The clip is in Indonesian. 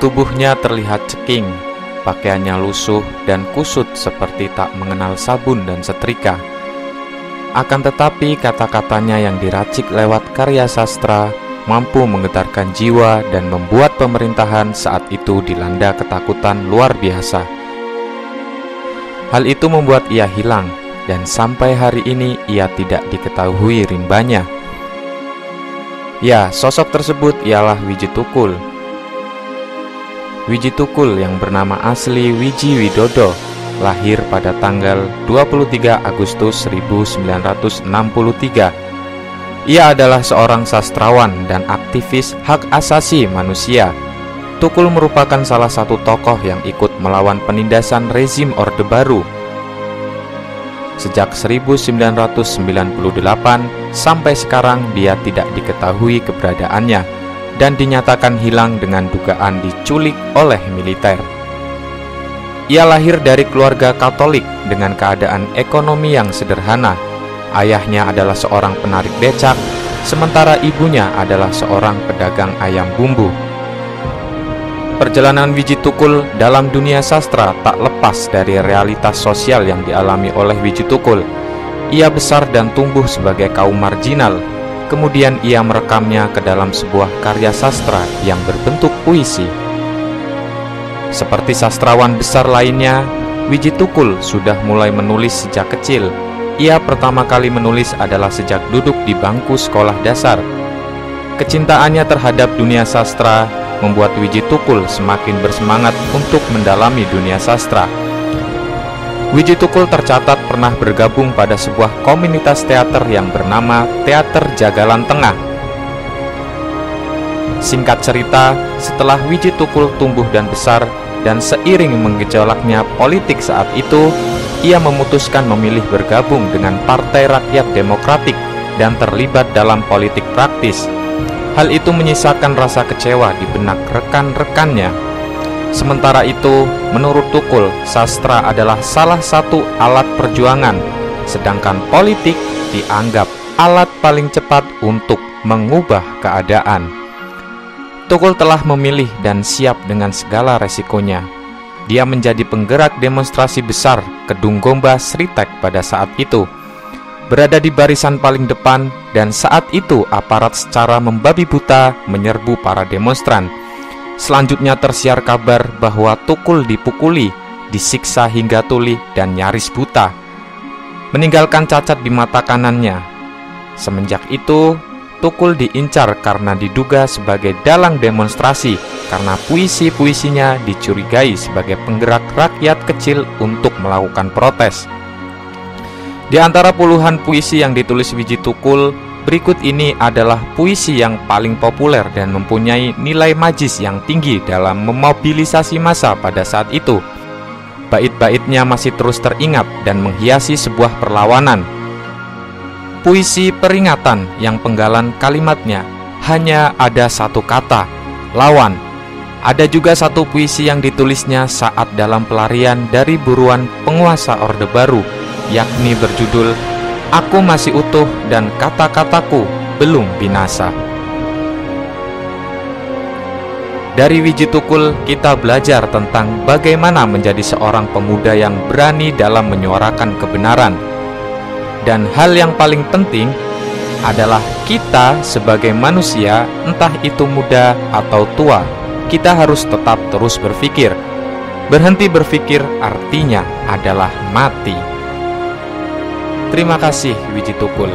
Tubuhnya terlihat ceking, pakaiannya lusuh dan kusut seperti tak mengenal sabun dan setrika. Akan tetapi kata-katanya yang diracik lewat karya sastra mampu menggetarkan jiwa dan membuat pemerintahan saat itu dilanda ketakutan luar biasa. Hal itu membuat ia hilang, dan sampai hari ini ia tidak diketahui rimbanya. Ya, sosok tersebut ialah Wiji Tukul. Wiji Tukul yang bernama asli Wiji Widodo, lahir pada tanggal 23 Agustus 1963. Ia adalah seorang sastrawan dan aktivis hak asasi manusia. Tukul merupakan salah satu tokoh yang ikut melawan penindasan rezim Orde Baru. Sejak 1998 sampai sekarang dia tidak diketahui keberadaannya dan dinyatakan hilang dengan dugaan diculik oleh militer. Ia lahir dari keluarga Katolik dengan keadaan ekonomi yang sederhana. Ayahnya adalah seorang penarik becak, sementara ibunya adalah seorang pedagang ayam bumbu. Perjalanan Wiji Tukul dalam dunia sastra tak lepas dari realitas sosial yang dialami oleh Wiji Tukul. Ia besar dan tumbuh sebagai kaum marginal, kemudian ia merekamnya ke dalam sebuah karya sastra yang berbentuk puisi. Seperti sastrawan besar lainnya, Wiji Tukul sudah mulai menulis sejak kecil. Ia pertama kali menulis adalah sejak duduk di bangku sekolah dasar. Kecintaannya terhadap dunia sastra membuat Wiji Tukul semakin bersemangat untuk mendalami dunia sastra. Wiji Tukul tercatat pernah bergabung pada sebuah komunitas teater yang bernama Teater Jagalan Tengah. Singkat cerita, setelah Wiji Tukul tumbuh dan besar, dan seiring menggejolaknya politik saat itu, ia memutuskan memilih bergabung dengan Partai Rakyat Demokratik dan terlibat dalam politik praktis. Hal itu menyisakan rasa kecewa di benak rekan-rekannya. Sementara itu, menurut Tukul, sastra adalah salah satu alat perjuangan, sedangkan politik dianggap alat paling cepat untuk mengubah keadaan. Tukul telah memilih dan siap dengan segala resikonya. Dia menjadi penggerak demonstrasi besar Kedung Gomba Sritek pada saat itu, berada di barisan paling depan, dan saat itu aparat secara membabi buta menyerbu para demonstran. Selanjutnya tersiar kabar bahwa Tukul dipukuli, disiksa hingga tuli dan nyaris buta, meninggalkan cacat di mata kanannya. Semenjak itu, Tukul diincar karena diduga sebagai dalang demonstrasi karena puisi-puisinya dicurigai sebagai penggerak rakyat kecil untuk melakukan protes. Di antara puluhan puisi yang ditulis Wiji Tukul, berikut ini adalah puisi yang paling populer dan mempunyai nilai magis yang tinggi dalam memobilisasi massa pada saat itu. Bait-baitnya masih terus teringat dan menghiasi sebuah perlawanan. Puisi peringatan yang penggalan kalimatnya hanya ada satu kata, lawan. Ada juga satu puisi yang ditulisnya saat dalam pelarian dari buruan penguasa Orde Baru, yakni berjudul Aku Masih Utuh dan Kata-Kataku Belum Binasa. Dari Wiji Tukul kita belajar tentang bagaimana menjadi seorang pemuda yang berani dalam menyuarakan kebenaran. Dan hal yang paling penting adalah kita sebagai manusia, entah itu muda atau tua, kita harus tetap terus berpikir. Berhenti berpikir artinya adalah mati. Terima kasih Wiji Tukul.